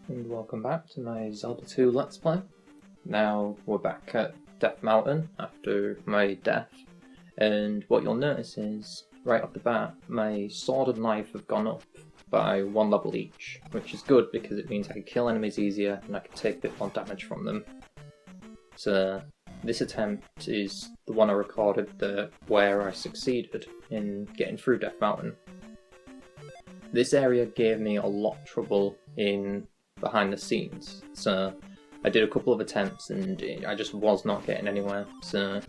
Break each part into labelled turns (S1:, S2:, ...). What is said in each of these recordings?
S1: and welcome back to my Zelda 2 Let's Play. Now we're back at Death Mountain after my death, and what you'll notice is, right off the bat, my sword and knife have gone up by 1 level each, which is good because it means I can kill enemies easier and I can take a bit more damage from them. So this attempt is the one I recorded where I succeeded in getting through Death Mountain. This area gave me a lot of trouble behind the scenes, so I did a couple of attempts and I just was not getting anywhere, so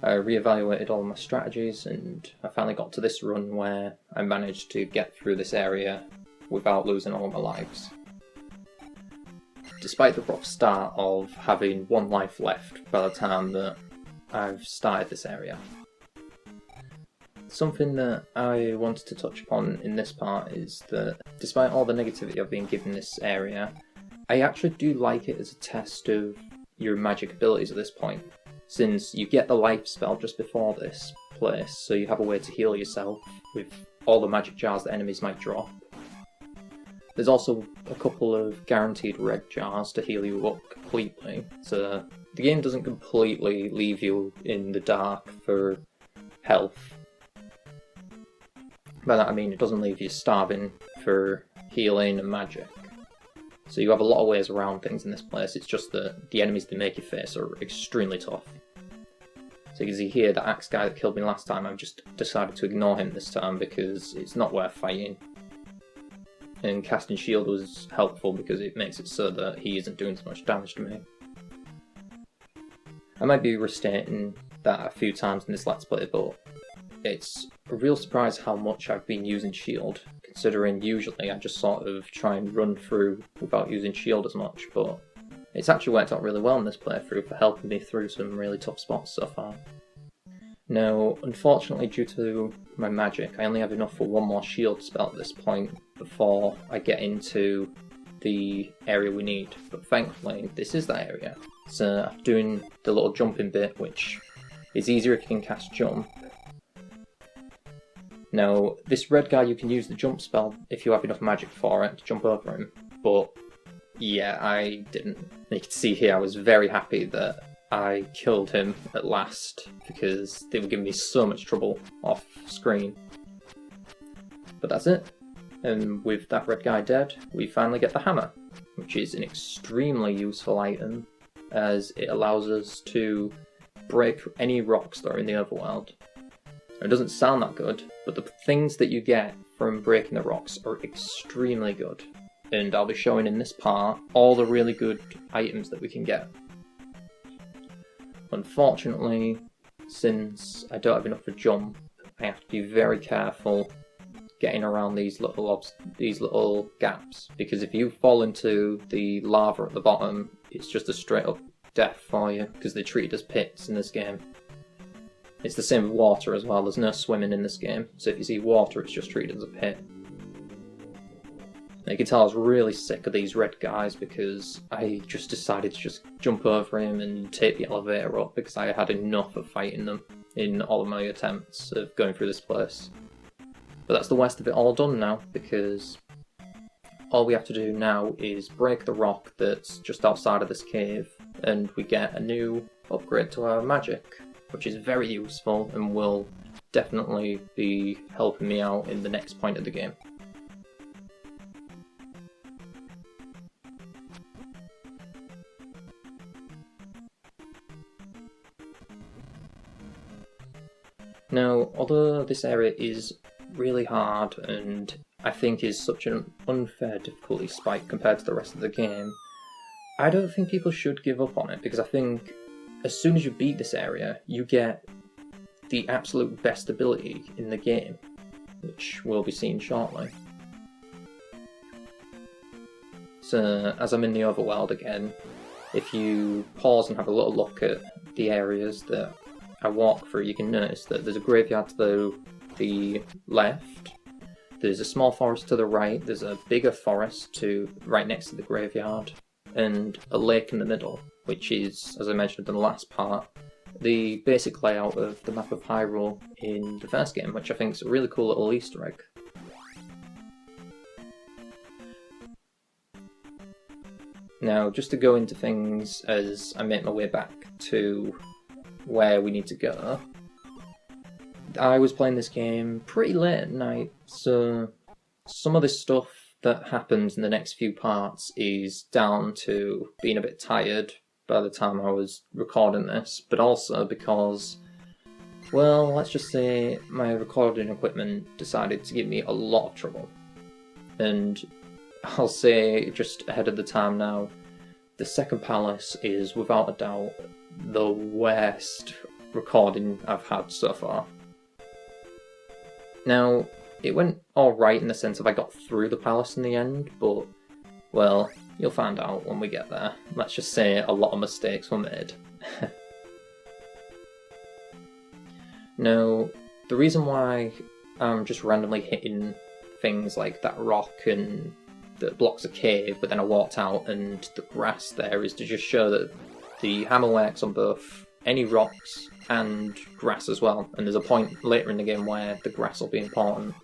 S1: I reevaluated all my strategies and I finally got to this run where I managed to get through this area without losing all of my lives. Despite the rough start of having 1 life left by the time that I've started this area. Something that I wanted to touch upon in this part is that despite all the negativity I've been given this area, I actually do like it as a test of your magic abilities at this point, since you get the life spell just before this place, so you have a way to heal yourself with all the magic jars that enemies might drop. There's also a couple of guaranteed red jars to heal you up completely, so the game doesn't completely leave you in the dark for health. By that I mean it doesn't leave you starving for healing and magic. So you have a lot of ways around things in this place, it's just that the enemies they make you face are extremely tough. So you can see here, the axe guy that killed me last time, I've just decided to ignore him this time because it's not worth fighting. And casting shield was helpful because it makes it so that he isn't doing so much damage to me. I might be restating that a few times in this Let's Play, but it's a real surprise how much I've been using shield, considering usually I just sort of try and run through without using shield as much, but it's actually worked out really well in this playthrough for helping me through some really tough spots so far. Now, unfortunately due to my magic, I only have enough for 1 more shield spell at this point before I get into the area we need, but thankfully this is that area. So I'm doing the little jumping bit, which is easier if you can cast jump. Now, this red guy, you can use the jump spell if you have enough magic for it to jump over him, but yeah, I didn't. You can see here I was very happy that I killed him at last, because they were giving me so much trouble off screen. But that's it, and with that red guy dead, we finally get the hammer, which is an extremely useful item, as it allows us to break any rocks that are in the overworld. It doesn't sound that good, but the things that you get from breaking the rocks are extremely good. And I'll be showing in this part all the really good items that we can get. Unfortunately, since I don't have enough for jump, I have to be very careful getting around these little gaps, because if you fall into the lava at the bottom, it's just a straight up death for you, because they're treated as pits in this game. It's the same with water as well, there's no swimming in this game, so if you see water it's just treated as a pit. And you can tell I was really sick of these red guys because I just decided to just jump over him and take the elevator up because I had enough of fighting them in all of my attempts of going through this place. But that's the worst of it all done now, because all we have to do now is break the rock that's just outside of this cave and we get a new upgrade to our magic, which is very useful and will definitely be helping me out in the next point of the game. Now, although this area is really hard and I think is such an unfair difficulty spike compared to the rest of the game, I don't think people should give up on it, because I think as soon as you beat this area, you get the absolute best ability in the game, which we'll be seeing shortly. So, as I'm in the overworld again, if you pause and have a little look at the areas that I walk through, you can notice that there's a graveyard to the left, there's a small forest to the right, there's a bigger forest right next to the graveyard, and a lake in the middle, which is, as I mentioned in the last part, the basic layout of the map of Hyrule in the first game, which I think is a really cool little Easter egg. Now, just to go into things as I make my way back to where we need to go, I was playing this game pretty late at night, so some of this stuff that happens in the next few parts is down to being a bit tired by the time I was recording this, but also because, well, let's just say my recording equipment decided to give me a lot of trouble. And I'll say just ahead of the time now, the second palace is without a doubt the worst recording I've had so far. Now, it went alright in the sense of I got through the palace in the end, but, well, you'll find out when we get there. Let's just say a lot of mistakes were made. Now, the reason why I'm just randomly hitting things like that rock and that blocks a cave, but then I walked out and the grass there is to just show that the hammer works on both any rocks and grass as well, and there's a point later in the game where the grass will be important.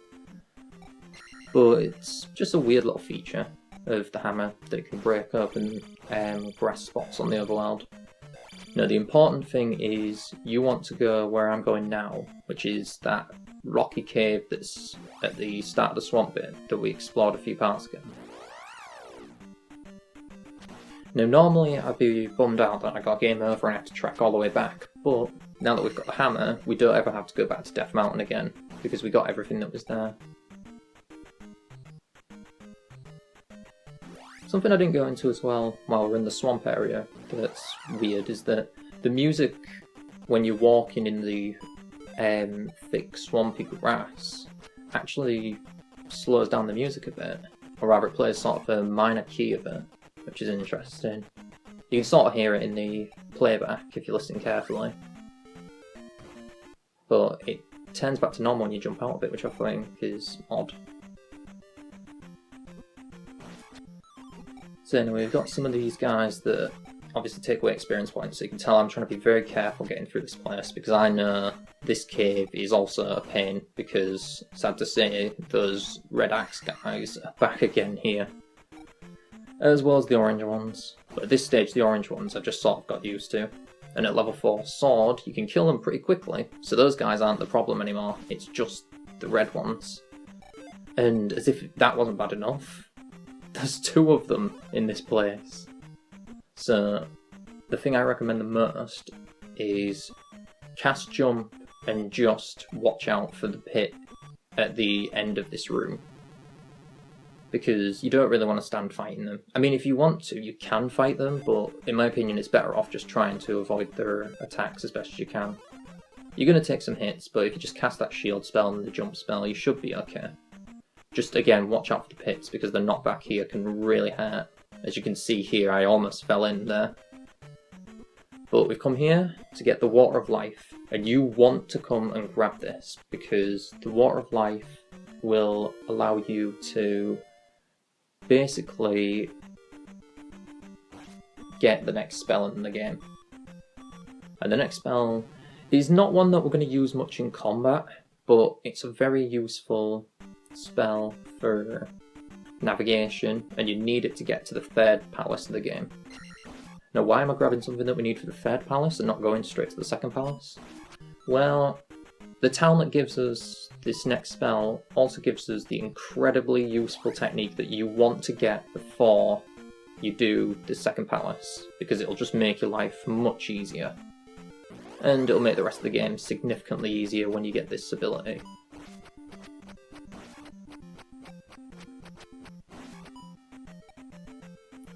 S1: But it's just a weird little feature of the hammer that it can break open grass spots on the overworld. Now, the important thing is you want to go where I'm going now, which is that rocky cave that's at the start of the swamp bit that we explored a few parts ago. Now, normally I'd be bummed out that I got game over and I had to track all the way back, but now that we've got the hammer, we don't ever have to go back to Death Mountain again, because we got everything that was there. Something I didn't go into as well while we're in the swamp area that's weird is that the music, when you're walking in the thick swampy grass, actually slows down the music a bit, or rather it plays sort of a minor key of it, which is interesting. You can sort of hear it in the playback if you listen carefully, but it turns back to normal when you jump out of it, which I think is odd. So anyway, we've got some of these guys that obviously take away experience points, so you can tell I'm trying to be very careful getting through this place, because I know this cave is also a pain, because, sad to say, those red axe guys are back again here. As well as the orange ones. But at this stage, the orange ones I've just sort of got used to. And at level 4 sword, you can kill them pretty quickly, so those guys aren't the problem anymore, it's just the red ones. And as if that wasn't bad enough, there's 2 of them in this place. So, the thing I recommend the most is cast jump and just watch out for the pit at the end of this room. Because you don't really want to stand fighting them. I mean, if you want to, you can fight them, but in my opinion it's better off just trying to avoid their attacks as best as you can. You're going to take some hits, but if you just cast that shield spell and the jump spell, you should be okay. Just again, watch out for the pits, because the knockback here can really hurt. As you can see here, I almost fell in there. But we've come here to get the Water of Life, and you want to come and grab this, because the Water of Life will allow you to basically get the next spell in the game. And the next spell is not one that we're going to use much in combat, but it's a very useful spell for navigation, and you need it to get to the 3rd palace of the game. Now, why am I grabbing something that we need for the 3rd palace and not going straight to the 2nd palace? Well, the town that gives us this next spell also gives us the incredibly useful technique that you want to get before you do the 2nd palace, because it'll just make your life much easier. And it'll make the rest of the game significantly easier when you get this ability.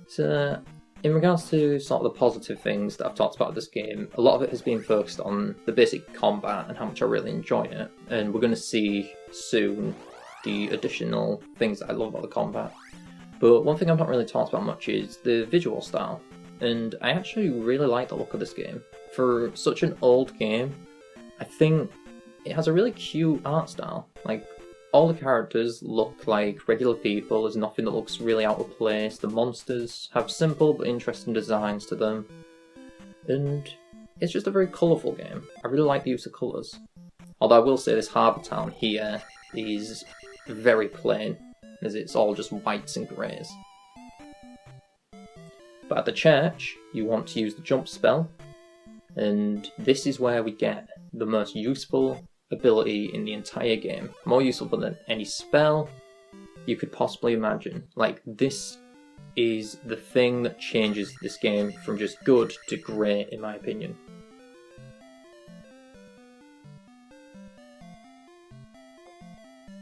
S1: So, in regards to sort of the positive things that I've talked about this game, a lot of it has been focused on the basic combat and how much I really enjoy it, and we're going to see soon the additional things that I love about the combat. But one thing I've not really talked about much is the visual style, and I actually really like the look of this game. For such an old game, I think it has a really cute art style. Like, all the characters look like regular people, there's nothing that looks really out of place, the monsters have simple but interesting designs to them, and it's just a very colourful game. I really like the use of colours. Although I will say this harbour town here is very plain, as it's all just whites and greys. But at the church, you want to use the jump spell, and this is where we get the most useful ability in the entire game. More useful than any spell you could possibly imagine. Like, this is the thing that changes this game from just good to great, in my opinion.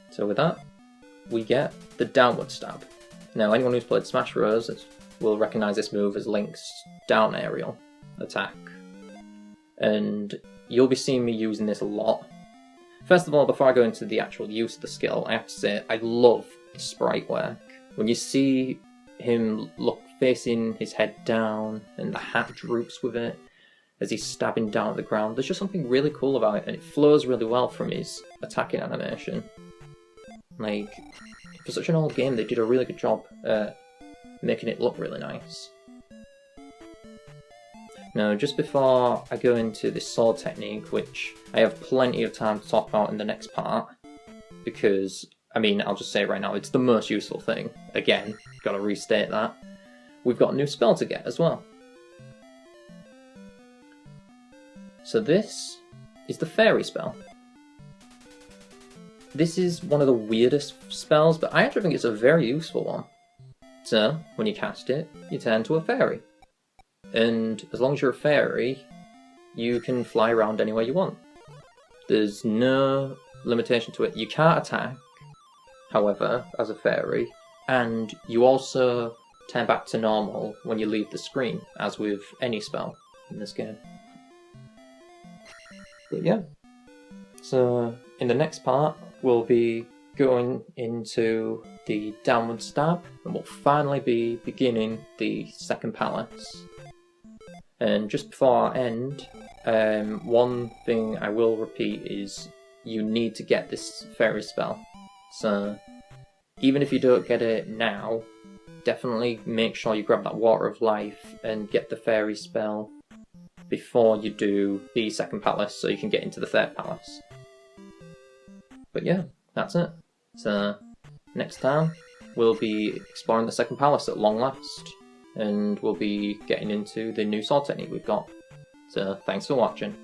S1: So with that, we get the downward stab. Now, anyone who's played Smash Bros. Will recognise this move as Link's down aerial attack. And you'll be seeing me using this a lot. First of all, before I go into the actual use of the skill, I have to say I love the sprite work. When you see him facing his head down and the hat droops with it as he's stabbing down at the ground, there's just something really cool about it, and it flows really well from his attacking animation. Like, for such an old game, they did a really good job making it look really nice. Now, just before I go into this sword technique, which I have plenty of time to talk about in the next part, because, I mean, I'll just say right now, it's the most useful thing. Again, gotta restate that. We've got a new spell to get as well. So this is the fairy spell. This is one of the weirdest spells, but I actually think it's a very useful one. So, when you cast it, you turn into a fairy. And as long as you're a fairy, you can fly around anywhere you want. There's no limitation to it. You can't attack, however, as a fairy, and you also turn back to normal when you leave the screen, as with any spell in this game. But yeah, so in the next part, we'll be going into the downward stab, and we'll finally be beginning the second palace. And just before I end, one thing I will repeat is you need to get this fairy spell. So even if you don't get it now, definitely make sure you grab that Water of Life and get the fairy spell before you do the second palace so you can get into the third palace. But yeah, that's it. So next time we'll be exploring the second palace at long last, and we'll be getting into the new sword technique we've got. So thanks for watching.